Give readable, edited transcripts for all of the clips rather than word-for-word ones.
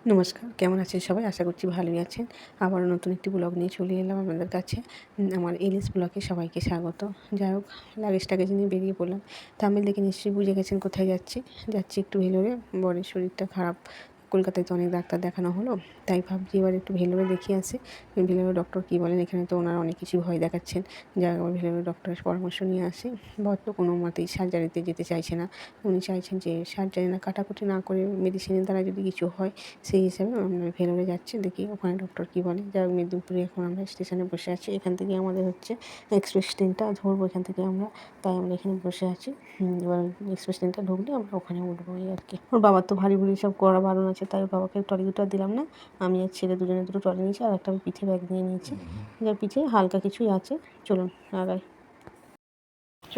নমস্কার, কেমন আছেন সবাই? আশা করছি ভালোই আছেন। আবারও নতুন একটি ব্লগ নিয়ে চলে এলাম আপনাদের কাছে। আমার এলিস ব্লগে সবাইকে স্বাগত। যাই হোক, লাগেজ-টাগেজ নিয়ে বেরিয়ে পড়লাম। থাম্বনেল দেখে নিশ্চয়ই বুঝে গেছেন কোথায় যাচ্ছি। যাচ্ছি একটু ভেলোরে। বরের শরীরটা খারাপ। কলকাতায় তো অনেক ডাক্তার দেখানো হলো। তাই ভাবছি এবার একটু ভেলোরে দেখিয়ে আসি। ভেলোরে ডক্টর কী বলেন, এখানে তো ওনারা অনেক কিছুই ভয় দেখাচ্ছেন। যাই হোক, ভেলোরে ডক্টরের পরামর্শ নিয়ে আসি। বর তো কোনো মতেই সার্জারিতে যেতে চাইছে না। উনি চাইছেন যে সার্জারি না, কাটাকুটি না করে মেডিসিনের দ্বারা যদি কিছু হয় সেই হিসাবে আমরা ভেলোরে যাচ্ছি, দেখি ওখানে ডক্টর কী বলে। যাই হোক, মেদিনীপুরে এখন আমরা স্টেশনে বসে আছি। এখান থেকে আমাদের হচ্ছে এক্সপ্রেস ট্রেনটা ধরবো এখান থেকে আমরা, তাই আমরা এখানে বসে আছি। এবার এক্সপ্রেস ট্রেনটা ঢুকলে আমরা ওখানে উঠবো এই আর কি। ওর বাবার তো ভারী ভুড়ি সব করা বারণ আছে, তাই ওর বাবাকে ট্রলি দুটো আর দিলাম না। আমি আর ছেলে দুজনে দুটো ট্রলি নিয়েছি, আর একটা আমি পিঠে ব্যাগ নিয়ে নিয়েছি। যার পিঠে হালকা কিছুই আছে। চলুন আগাই। চ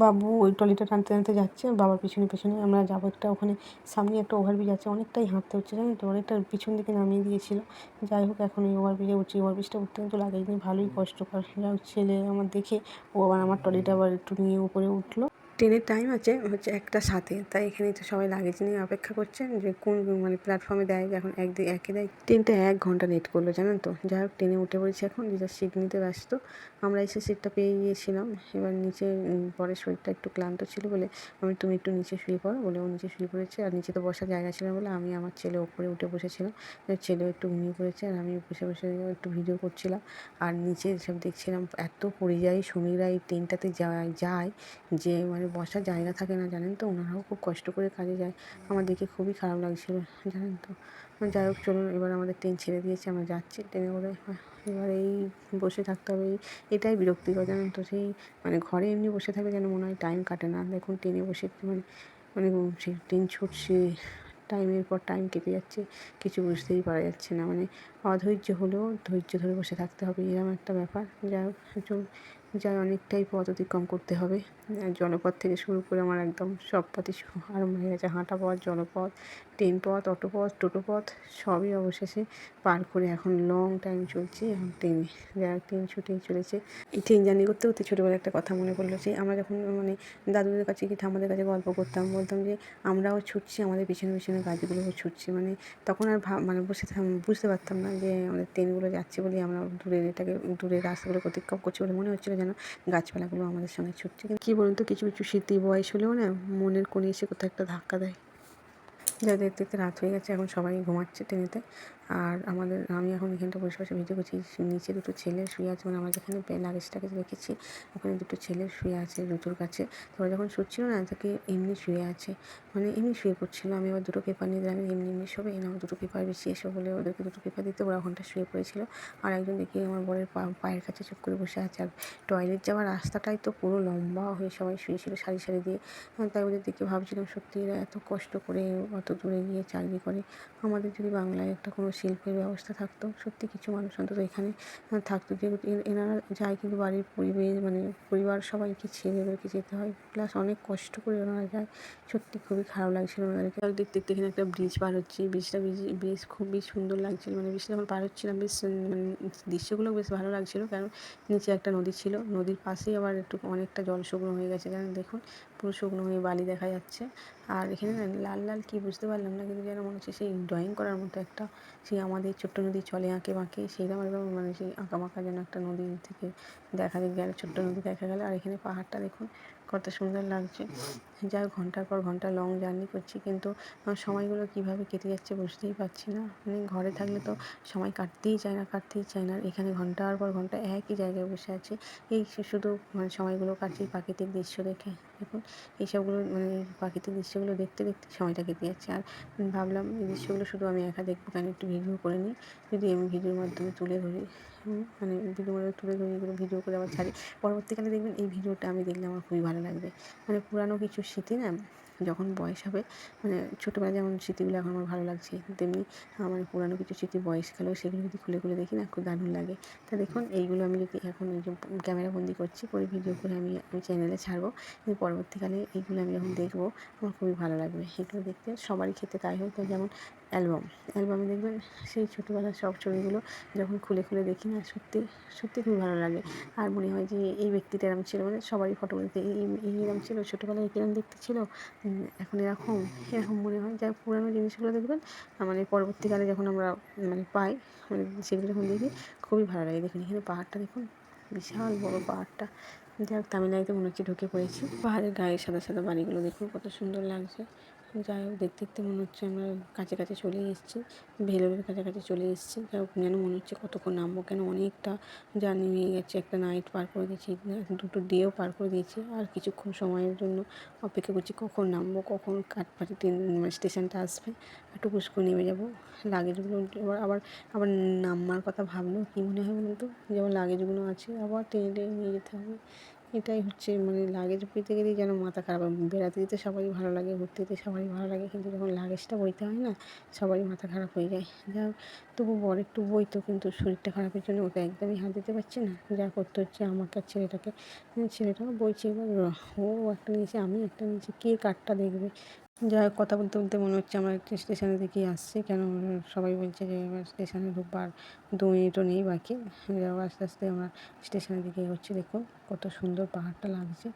বাবু ওই ট্রলিটা টানতে টানতে যাচ্ছে, বাবার পিছনে পিছনে আমরা যাবো। একটা ওখানে সামনে একটা ওভারব্রিজ আছে, অনেকটাই হাঁটতে হচ্ছে জানেন তো, অনেকটা পিছন দিকে নামিয়ে দিয়েছিল। যাই হোক, এখন এই ওভারব্রিজে উঠছি। ওভারব্রিজটা উঠতে কিন্তু লাগেজ নিয়ে ভালোই কষ্টকর। যাই হোক, ছেলে আমার দেখে ও আবার আমার ট্রলিটা আবার একটু নিয়ে উপরে উঠলো। ট্রেনের টাইম আছে হচ্ছে 1টা 7-এ, তাই এখানে তো সবাই লাগেজ নিয়ে অপেক্ষা করছেন যে কোন মানে প্ল্যাটফর্মে দেয়। এখন একে দেয়। ট্রেনটা 1 ঘন্টা লেট করলো জানেন তো। যাই হোক, ট্রেনে উঠে পড়েছি এখন, যে যার সিট নিতে ব্যস্ত। আমরা এসে সিটটা পেয়ে গিয়েছিলাম। এবার নিচে পরের শরীরটা একটু ক্লান্ত ছিল বলে তুমি একটু নিচে শুয়ে পড়ো বলে ও নিচে শুয়ে পড়েছে। আর নিচে তো বসার জায়গা ছিল না বলে আমি আমার ছেলে ওপরে উঠে বসেছিলাম। ছেলেও একটু ঘুমিয়ে পড়েছে, আর আমি বসে বসে একটু ভিডিও করছিলাম। আর নিচে সব দেখছিলাম, এত পরিযায়ী শ্রমিকরা এই ট্রেনটাতে যায় যে মানে বসার জায়গা থাকে না জানেন তো। ওনারাও খুব কষ্ট করে কাজে যায়। আমার দেখে খুবই খারাপ লাগছিল জানেন তো। যাই হোক, চলুন এবার আমাদের ট্রেন ছেড়ে দিয়েছে, আমরা যাচ্ছি ট্রেনে করে। এবার এই বসে থাকতে হবে, এটাই বিরক্তিকর জানেন তো। সেই মানে ঘরে এমনি বসে থাকলে যেন মনে হয় টাইম কাটে না। দেখুন ট্রেনে বসে মানে মানে সেই ট্রেন ছুটছে, টাইমের পর টাইম কেটে যাচ্ছে, কিছু বুঝতেই পারা যাচ্ছে না। মানে অধৈর্য হলেও ধৈর্য ধরে বসে থাকতে হবে, এরকম একটা ব্যাপার। যাই হোক, যাই অনেকটাই পথ অতিক্রম করতে হবে। জলপথ থেকে শুরু করে আমার একদম সব পথই আরম্ভ হয়ে গেছে। হাঁটা পথ, জলপথ, ট্রেন পথ, অটো পথ, টোটো পথ, সবই অবশেষে পার করে এখন লং টাইম চলছে এখন ট্রেনে। যাই হোক, ট্রেন ছুটেই চলেছে। এই ট্রেন জার্নি করতে করতে ছোটোবেলায় একটা কথা মনে পড়লো, যে আমরা যখন মানে দাদুদের কাছে কি ঠাম্মাদের কাছে গল্প করতাম, বলতাম যে আমরাও ছুটছি, আমাদের পিছনে পিছনে গাছগুলোও ছুটছে। মানে তখন আর মানে বুঝতে পারতাম না যে আমাদের ট্রেনগুলো যাচ্ছে বলে আমরা দূরের রাস্তাগুলো অতিক্রম করছি বলে মনে হচ্ছিলো যেন গাছপালাগুলো আমাদের সঙ্গে ছুটছে। কিন্তু কী বলুন তো, কিছু কিছু স্মৃতি বয়স হলেও না মনের কোণে এসে কোথাও একটা ধাক্কা দেয়। যা দেখতে দেখতে রাত হয়ে গেছে, এখন সবাই ঘুমাচ্ছে ট্রেনেতে। আর আমি এখন এখানটা বসে বসে ভিডিও করছি। নিচে দুটো ছেলে শুয়ে আছে, মানে আমরা যেখানে লাগেজ রেখেছি ওখানে দুটো ছেলে শুয়ে আছে জুতোর কাছে। তোরা যখন শুচ্ছিল না, তাকে এমনি শুয়ে আছে, মানে এমনি শুয়ে পড়ছিল। আমি আবার দুটো পেপার নিয়ে দিলাম, এমনি এমনি শোবে না, দুটো পেপার বেশি এসো বলে ওদেরকে দুটো পেপার দিতে ওরা ওখানটা শুয়ে পড়েছিল। আর একজন দেখি আমার বরের পায়ের কাছে চুপ করে বসে আছে। আর টয়লেট যাওয়ার রাস্তাটাই তো পুরো লম্বা হয়ে সবাই শুয়েছিল সারি সারি দিয়ে। তাই ওদের দেখে ভাবছিলাম, সত্যি এরা এত কষ্ট করে অত দূরে গিয়ে চাকরি করে। আমাদের যদি বাংলায় একটা কোনো শিল্পের ব্যবস্থা থাকতো, সত্যি কিছু মানুষ অন্তত এখানে থাকতো। যে এনারা যায় কিন্তু বাড়ির পরিবেশ মানে পরিবার সবাইকে ছেড়ে ওদেরকে যেতে হয়, প্লাস অনেক কষ্ট করে ওনারা যায়। সত্যি খুবই খারাপ লাগছিল ওনাদেরকে। দেখতে দেখতে এখানে একটা ব্রিজ পার হচ্ছি। ব্রিজ খুবই সুন্দর লাগছিল। মানে ব্রিজটা যখন পার হচ্ছিলাম বেশ মানে দৃশ্যগুলো বেশ ভালো লাগছিলো, কারণ নিচে একটা নদী ছিল, নদীর পাশেই আবার একটু অনেকটা জল শুকনো হয়ে গেছে জানেন। দেখুন পুরো শুকনো হয়ে বালি দেখা যাচ্ছে। আর এখানে না লাল লাল কী বুঝতে পারলাম না, কিন্তু যেন মনে হচ্ছে সেই ড্রয়িং করার মতো একটা, সেই আমাদের ছোট্ট নদী চলে আঁকে বাঁকে সেইরকম একদম, মানে সেই আঁকা বাঁকা যেন একটা নদী থেকে দেখা গেল, ছোট্ট নদী দেখা গেল। আর এখানে পাহাড়টা দেখুন কত সুন্দর লাগছে। যাই হোক, ঘন্টার পর ঘন্টা লং জার্নি করছি, কিন্তু সময়গুলো কীভাবে কেটে যাচ্ছে বুঝতেই পারছি না। মানে ঘরে থাকলে তো সময় কাটতেই চায় না, আর এখানে ঘন্টার পর ঘন্টা একই জায়গায় বসে আছে। এই শুধু মানে সময়গুলো কাটছে প্রাকৃতিক দৃশ্য দেখে। দেখুন এইসবগুলো মানে প্রাকৃতিক দৃশ্যগুলো দেখতে দেখতে সময়টা কেটে যাচ্ছে। আর ভাবলাম এই দৃশ্যগুলো শুধু আমি একা দেখবো কেন, একটু ভিডিও করে নিই, যদি আমি ভিডিওর মাধ্যমে তুলে ধরি, মানে এগুলো ভিডিও করে আবার ছাড়ি। পরবর্তীকালে দেখবেন এই ভিডিওটা আমি দেখলে আমার খুবই ভালো লাগবে। মানে পুরানো কিছু স্মৃতি না যখন বয়স হবে মানে ছোটোবেলায় যেমন স্মৃতিগুলো এখন আমার ভালো লাগছে, তেমনি আমার পুরানো কিছু স্মৃতি বয়সকালেও সেগুলো যদি খুলে খুলে দেখি না খুব দারুণ লাগে। তা দেখুন এইগুলো আমি যদি এখন এই যে ক্যামেরা বন্দি করছি করে ভিডিও করে আমি চ্যানেলে ছাড়বো, কিন্তু পরবর্তীকালে এইগুলো আমি যখন দেখবো আমার খুবই ভালো লাগবে। এগুলো দেখতে সবারই ক্ষেত্রে তাই হয়। তো যেমন অ্যালবামে দেখবেন সেই ছোটোবেলার সব ছবিগুলো যখন খুলে খুলে দেখি না সত্যি সত্যি খুবই ভালো লাগে। আর মনে হয় যে এই ব্যক্তিটা এরকম ছিল, মানে সবারই ফটোগুলোতে এই এরকম ছিল, ছোটোবেলায় কিরম দেখতে ছিল, এখন এরকম মনে হয়। যা পুরানো জিনিসগুলো দেখবেন মানে পরবর্তীকালে যখন আমরা মানে পাই, মানে সেগুলো যখন দেখি খুবই ভালো লাগে। দেখুন এখানে পাহাড়টা দেখুন, বিশাল বড় পাহাড়টা, যাই হোক তামিলনাড়ুতে মনে হচ্ছে ঢুকে পড়েছি। পাহাড়ের গায়ে সাদা সাদা বাড়িগুলো দেখুন কত সুন্দর লাগছে। যাই হোক দেখতে দেখতে মনে হচ্ছে আমরা কাছাকাছি চলে এসেছি, ভেলোরের কাছাকাছি চলে এসেছি। যাই হোক যেন মনে হচ্ছে কতক্ষণ নামবো, কেন অনেকটা জার্নি নিয়ে গেছে, একটা নাইট পার করে দিয়েছি, দুটো ডেও পার করে দিয়েছি। আর কিছুক্ষণ সময়ের জন্য অপেক্ষা করছি কখন নামবো, কখন কাঠপাটি স্টেশনটা আসবে, একটু পুষ্কর নেমে যাবো। লাগেজগুলো আবার আবার নামার কথা ভাবলেও কী মনে হয় বলুন তো, যেমন লাগেজগুলো আছে আবার টেনে টেনে নিয়ে যেতে হবে। এটাই হচ্ছে মানে লাগেজ বইতে গেলেই যেন মাথা খারাপ হয়। বেড়াতে যেতে সবারই ভালো লাগে, ঘুরতে যেতে সবারই ভালো লাগে, কিন্তু যখন লাগেজটা বইতে হয় না সবারই মাথা খারাপ হয়ে যায়। যা তবু বর একটু বইতো, কিন্তু শরীরটা খারাপের জন্য ওকে একদমই হাত দিতে পারছি না। যা করতে হচ্ছে আমাকে আর ছেলেটাকে। ছেলেটাও বইছে, এবার ও একটা নিয়েছে আমি একটা নিয়েছি, কে কারটা দেখবে। যাই হোক কথা বলতে বলতে মনে হচ্ছে আমরা একটা স্টেশনের দিকেই আসছি, কেন সবাই বলছে যে এবার স্টেশনে ঢুকবার 2 মিনিটও নেই বাকি। যাও আস্তে আস্তে আমরা স্টেশনের দিকে এগোচ্ছি। দেখুন কত সুন্দর পাহাড়টা লাগছে।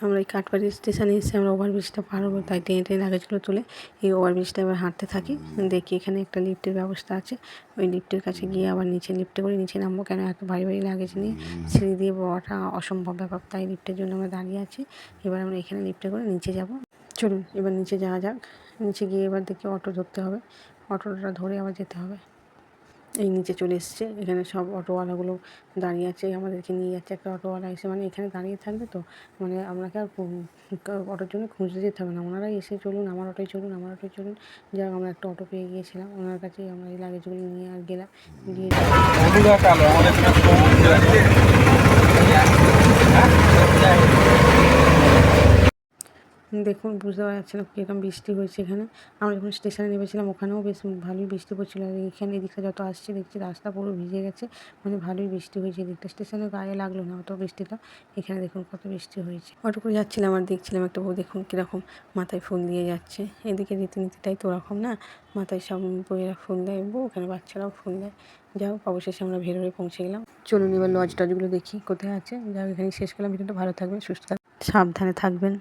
আমরা এই কাঠবাড়ি স্টেশনে এসে আমরা ওভারব্রিজটা পার হবো, তাই টেনে টেনে লাগেজগুলো তুলে এই ওভারব্রিজটা এবার হাঁটতে থাকি। দেখি এখানে একটা লিফটের ব্যবস্থা আছে, ওই লিফটের কাছে গিয়ে আবার নিচে লিফটে করে নিচে নামবো, কেন এত ভারী ভারী লাগেজ নিয়ে সিঁড়ি দিয়ে বড়াটা অসম্ভব ব্যাপার, তাই লিফটের জন্য আমরা দাঁড়িয়ে আছি। এবার আমরা এখানে লিফটে করে নিচে যাব। চলুন এবার নিচে যাওয়া যাক। নিচে গিয়ে এবার দেখি অটো ধরতে হবে, অটোটা ধরে আবার যেতে হবে। এই নিচে চলে এসছে, এখানে সব অটোওয়ালাগুলো দাঁড়িয়ে আছে, আমাদেরকে নিয়ে যাচ্ছে। একটা অটোওয়ালা এসে মানে এখানে দাঁড়িয়ে থাকবে, তো মানে আপনাকে আর অটোর জন্য খুঁজতে যেতে হবে না, ওনারাই এসে চলুন আমার অটোয় চলুন আমার অটোয় চলুন। যাই আমরা একটা অটো পেয়ে গিয়েছিলাম, ওনার কাছে আমরা এই লাগেজগুলো নিয়ে আর গেলাম, গিয়ে দেখুন বুঝতে পারা যাচ্ছে না কীরকম বৃষ্টি হয়েছে এখানে। আমরা যখন স্টেশনে নেমেছিলাম ওখানেও বেশ ভালোই বৃষ্টি পড়ছিলো, আর এখানে এদিকটা যত আসছে দেখছি রাস্তা পুরো ভিজে গেছে, মানে ভালোই বৃষ্টি হয়েছে এদিকটা। স্টেশনের গায়ে লাগলো না অত বৃষ্টিটা, এখানে দেখুন কত বৃষ্টি হয়েছে। অটো করে যাচ্ছিলাম আর দেখছিলাম একটা বউ দেখুন কীরকম মাথায় ফুল দিয়ে যাচ্ছে। এদিকে রীতিনীতিটাই তো ওরকম না, মাথায় সব বইয়েরা ফুল দেয়, বউ ওখানে বাচ্চারাও ফুল দেয়। যাই হোক অবশেষে আমরা ভেলোরে পৌঁছে গেলাম। চলুন এবার লজ টজগুলো দেখি কোথায় আছে। যাই হোক এখানে শেষ করলাম। ভিডিওটা ভালো থাকবেন, সুস্থ থাকবেন, সাবধানে থাকবেন।